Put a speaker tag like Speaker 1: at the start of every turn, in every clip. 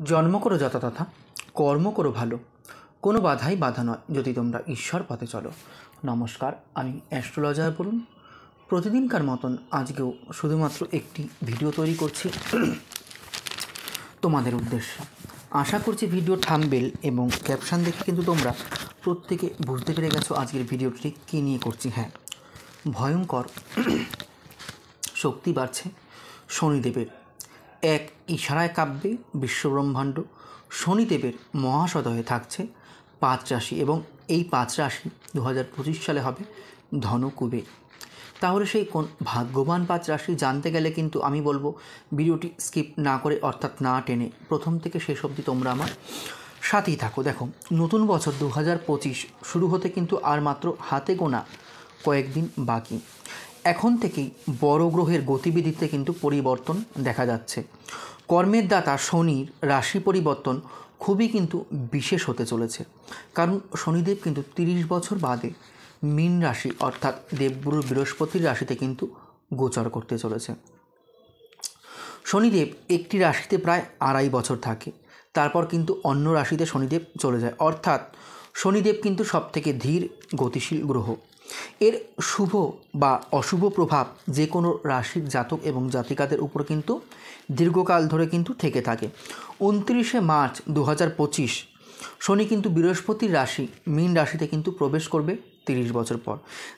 Speaker 1: জন্ম করো যথাতথা, কর্ম করো ভালো, কোনো বাধাই বাধা নয় যদি তোমরা ঈশ্বর পথে চলো। নমস্কার, আমি অ্যাস্ট্রোলজার বলুন। প্রতিদিনকার মতন আজকেও শুধুমাত্র একটি ভিডিও তৈরি করছি তোমাদের উদ্দেশ্যে। আশা করছি ভিডিও থাম্বনেল এবং ক্যাপশন দেখে কিন্তু তোমরা প্রত্যেকে বুঝতে পেরে গেছো আজকের ভিডিওটি কী নিয়ে করছি। হ্যাঁ, ভয়ঙ্কর শক্তি বাড়ছে শনিদেবের। এক ইশারায় কাঁপবে বিশ্বব্রহ্মাণ্ড। শনিদেবের মহাসদয়ে থাকছে 5 রাশি এবং এই 5 রাশি 2025 সালে হবে ধনু কুবের। তাহলে সেই কোন ভাগ্যবান 5 রাশি জানতে গেলে কিন্তু আমি বলবো ভিডিওটি স্কিপ না করে, অর্থাৎ না টেনে প্রথম থেকে শেষ অবধি তোমরা আমার সাথেই থাকো। দেখো, নতুন বছর 2025 শুরু হতে কিন্তু আর মাত্র হাতে গোনা কয়েকদিন বাকি। এখন থেকেই বড় গ্রহের গতিবিধিতে কিন্তু পরিবর্তন দেখা যাচ্ছে। কর্মের দাতা শনির রাশি পরিবর্তন খুবই কিন্তু বিশেষ হতে চলেছে, কারণ শনিদেব কিন্তু 30 বছর বাদে মীন রাশি অর্থাৎ দেবগুরু বৃহস্পতির রাশিতে কিন্তু গোচর করতে চলেছে। শনিদেব একটি রাশিতে প্রায় 2.5 বছর থাকে, তারপর কিন্তু অন্য রাশিতে শনিদেব চলে যায়। অর্থাৎ শনিদেব কিন্তু সবথেকে ধীর গতিশীল গ্রহ। এর শুভ বা অশুভ প্রভাব যে কোনো রাশির জাতক এবং জাতিকাদের উপর কিন্তু দীর্ঘকাল ধরে কিন্তু থেকে থাকে। 29শে মার্চ 2025 শনি কিন্তু বৃহস্পতির রাশি মীন রাশিতে কিন্তু প্রবেশ করবে 30 বছর পর,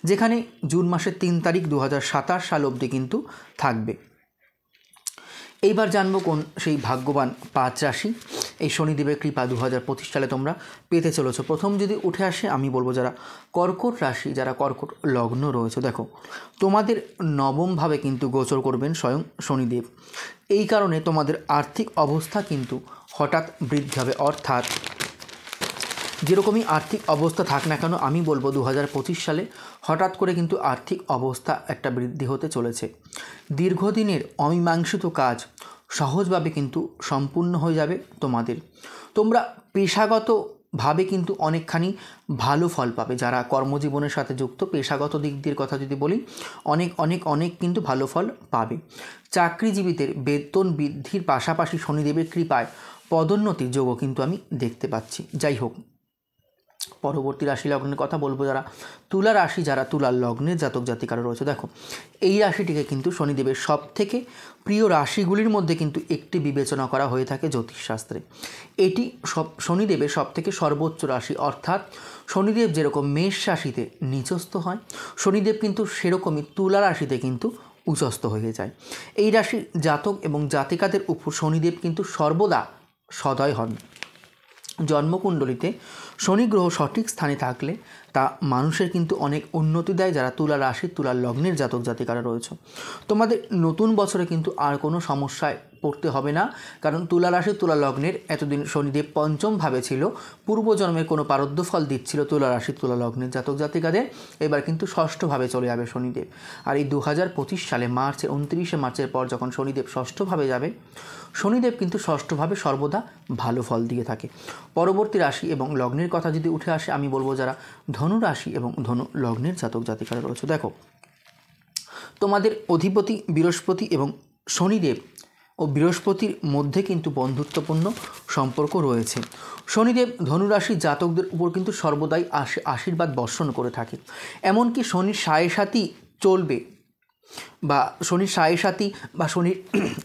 Speaker 1: যেখানে জুন মাসের 3 তারিখ 2027 সাল অবধি কিন্তু থাকবে। এইবার জানবো কোন সেই ভাগ্যবান 5 রাশি এই শনিদেবের কৃপা 2025 সালে তোমরা পেতে চলেছো। প্রথম যদি উঠে আসে আমি বলবো যারা কর্কট রাশি, যারা কর্কট লগ্ন রয়েছে, দেখো তোমাদের নবমভাবে কিন্তু গোচর করবেন স্বয়ং শনিদেব। এই কারণে তোমাদের আর্থিক অবস্থা কিন্তু হঠাৎ বৃদ্ধি হবে। অর্থাৎ যেরকমই আর্থিক অবস্থা থাক না কেন, আমি বলবো 2025 সালে হঠাৎ করে কিন্তু আর্থিক অবস্থা একটা বৃদ্ধি হতে চলেছে। দীর্ঘদিনের অমীমাংসিত কাজ সহজভাবে কিন্তু সম্পূর্ণ হয়ে যাবে তোমাদের। তোমরা পেশাগতভাবে কিন্তু অনেকখানি ভালো ফল পাবে। যারা কর্মজীবনের সাথে যুক্ত, পেশাগত দিক দিয়ে কথা যদি বলি, অনেক কিন্তু ভালো ফল পাবে। চাকরিজীবীদের বেতন বৃদ্ধির পাশাপাশি শনিদেবের কৃপায় পদোন্নতির যোগও কিন্তু আমি দেখতে পাচ্ছি। যাই হোক, পরবর্তী রাশি লগ্নের কথা বলবো যারা তুলা রাশি, যারা তুলার লগ্নের জাতক জাতিকারা রয়েছে। দেখো, এই রাশিটিকে কিন্তু শনিদেবের সব থেকে প্রিয় রাশিগুলির মধ্যে কিন্তু একটি বিবেচনা করা হয়ে থাকে জ্যোতিষশাস্ত্রে। এটি শনিদেবের সব থেকে সর্বোচ্চ রাশি। অর্থাৎ শনিদেব যেরকম মেষ রাশিতে নিচস্থ হয়, শনিদেব কিন্তু সেরকমই তুলা রাশিতে কিন্তু উচ্চস্থ হয়ে যায়। এই রাশির জাতক এবং জাতিকাদের উপর শনিদেব কিন্তু সর্বদা সদয় হন। জন্মকুণ্ডলিতে শনি গ্রহ সঠিক স্থানে থাকলে তা মানুষের কিন্তু অনেক উন্নতি দেয়। যারা তুলা রাশি, তুলার লগ্নের জাতক জাতিকারা রয়েছে, তোমাদের নতুন বছরে কিন্তু আর কোনো সমস্যায় পড়তে হবে না। কারণ তুলা রাশি, তুলা লগ্নের এতদিন শনিদেব পঞ্চমভাবে ছিল, পূর্বজন্মের কোনো পারদ্য ফল দিচ্ছিল তুলা রাশি, তুলা লগ্নের জাতক জাতিকাদের। এবার কিন্তু ষষ্ঠভাবে চলে যাবে শনিদেব। আর এই 2025 সালে 29শে মার্চের পর যখন শনিদেব ষষ্ঠভাবে যাবে, শনিদেব কিন্তু ষষ্ঠভাবে সর্বদা ভালো ফল দিয়ে থাকে। পরবর্তী রাশি এবং লগ্নের কথা যদি উঠে আসে, আমি বলবো যারা ধনু রাশি এবং ধনু লগ্নের জাতক জাতিকারা রয়েছে। দেখো, তোমাদের অধিপতি বৃহস্পতি এবং শনিদেব ও বৃহস্পতির মধ্যে কিন্তু বন্ধুত্বপূর্ণ সম্পর্ক রয়েছে। শনিদেব ধনুরাশির জাতকদের উপর কিন্তু সর্বদাই আশীর্বাদ বর্ষণ করে থাকে। এমনকি শনির সাড়ে সাথী চলবে বা শনির সাড়ে সাথী বা শনির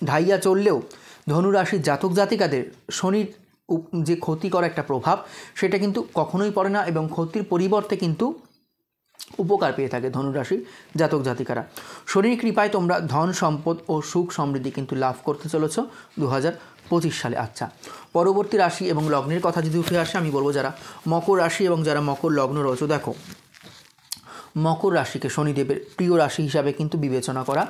Speaker 1: ঢাইয়া চললেও ধনুরাশির জাতক জাতিকাদের শনির যে ক্ষতিকর একটা প্রভাব, সেটা কিন্তু কখনোই পড়ে না এবং ক্ষতির পরিবর্তে কিন্তু উপকার পেয়ে থাকে ধনুরাশির জাতক জাতিকারা। শনির কৃপায় তোমরা ধন সম্পদ ও সুখ সমৃদ্ধি কিন্তু লাভ করতে চলেছ 2025 সালে। আচ্ছা, পরবর্তী রাশি এবং লগ্নের কথা যদি উঠে আসে, আমি বলবো যারা মকর রাশি এবং যারা মকর লগ্ন রয়েছে। দেখো, মকর রাশিকে শনিদেবের প্রিয় রাশি হিসাবে কিন্তু বিবেচনা করা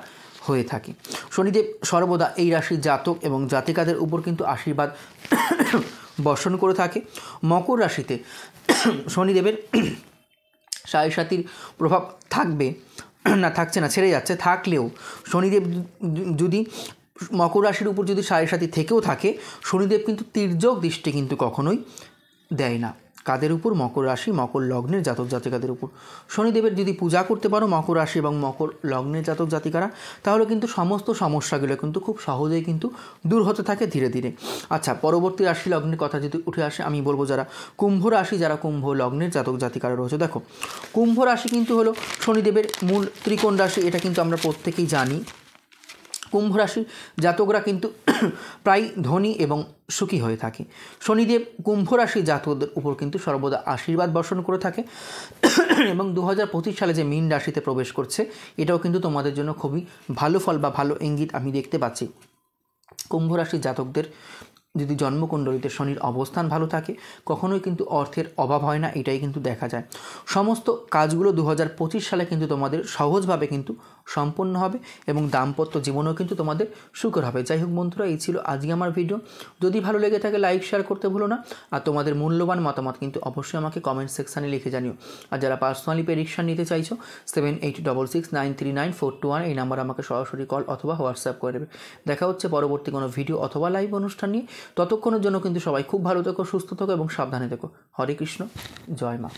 Speaker 1: হয়ে থাকে। শনিদেব সর্বদা এই রাশির জাতক এবং জাতিকাদের উপর কিন্তু আশীর্বাদ বর্ষণ করে থাকে। মকর রাশিতে শনিদেবের সাড়ে সাতির প্রভাব থাকবে না, থাকছে না, ছেড়ে যাচ্ছে। থাকলেও শনিদেব যদি মকর রাশির উপর যদি সাড়ে সাতি থেকেও থাকে, শনিদেব কিন্তু তির্যক দৃষ্টি কিন্তু কখনোই দেয় না। কাদের উপর? মকর রাশি মকর লগ্নের জাতক জাতিকাদের উপর। শনিদেবের যদি পূজা করতে পারো মকর রাশি এবং মকর লগ্নের জাতক জাতিকারা, তাহলে কিন্তু সমস্ত সমস্যাগুলো কিন্তু খুব সহজেই কিন্তু দূর হতে থাকে ধীরে ধীরে। আচ্ছা, পরবর্তী রাশি লগ্নের কথা যদি উঠে আসে, আমি বলবো যারা কুম্ভ রাশি, যারা কুম্ভ লগ্নের জাতক জাতিকারা রয়েছে। দেখো, কুম্ভ রাশি কিন্তু হলো শনিদেবের মূল ত্রিকোণ রাশি, এটা কিন্তু আমরা প্রত্যেকেই জানি। কুম্ভ রাশির জাতকরা কিন্তু প্রায় ধনী এবং সুখী হয়ে থাকে। শনিদেব কুম্ভ রাশির জাতকদের উপর কিন্তু সর্বদা আশীর্বাদ বর্ষণ করে থাকে এবং 2025 সালে যে মীন রাশিতে প্রবেশ করছে, এটাও কিন্তু তোমাদের জন্য খুবই ভালো ফল বা ভালো ইঙ্গিত আমি দেখতে পাচ্ছি। কুম্ভ রাশির জাতকদের যদি জন্মকুণ্ডলিতে শনির অবস্থান ভালো থাকে, কখনোই কিন্তু অর্থের অভাব হয় না, এটাই কিন্তু দেখা যায়। সমস্ত কাজগুলো 2025 সালে কিন্তু তোমাদের সহজভাবে কিন্তু সম্পন্ন হবে এবং দাম্পত্য জীবনেও কিন্তু তোমাদের সুখের হবে। যাই হোক বন্ধুরা, এই ছিল আজকে আমার ভিডিও। যদি ভালো লেগে থাকে লাইক শেয়ার করতে ভুলো না, আর তোমাদের মূল্যবান মতামত কিন্তু অবশ্যই আমাকে কমেন্ট সেকশানে লিখে জানিও। আর যারা পার্সোনালি প্রেডিকশন নিতে চাইছো 7866933421 এই নাম্বার আমাকে সরাসরি কল অথবা হোয়াটসঅ্যাপ করে দেবে। দেখা হচ্ছে পরবর্তী কোনো ভিডিও অথবা লাইভ অনুষ্ঠান নিয়ে। ততক্ষণের জন্য কিন্তু সবাই খুব ভালো থেকো, সুস্থ থেকো এবং সাবধানে থেকো। হরে কৃষ্ণ, জয় মা।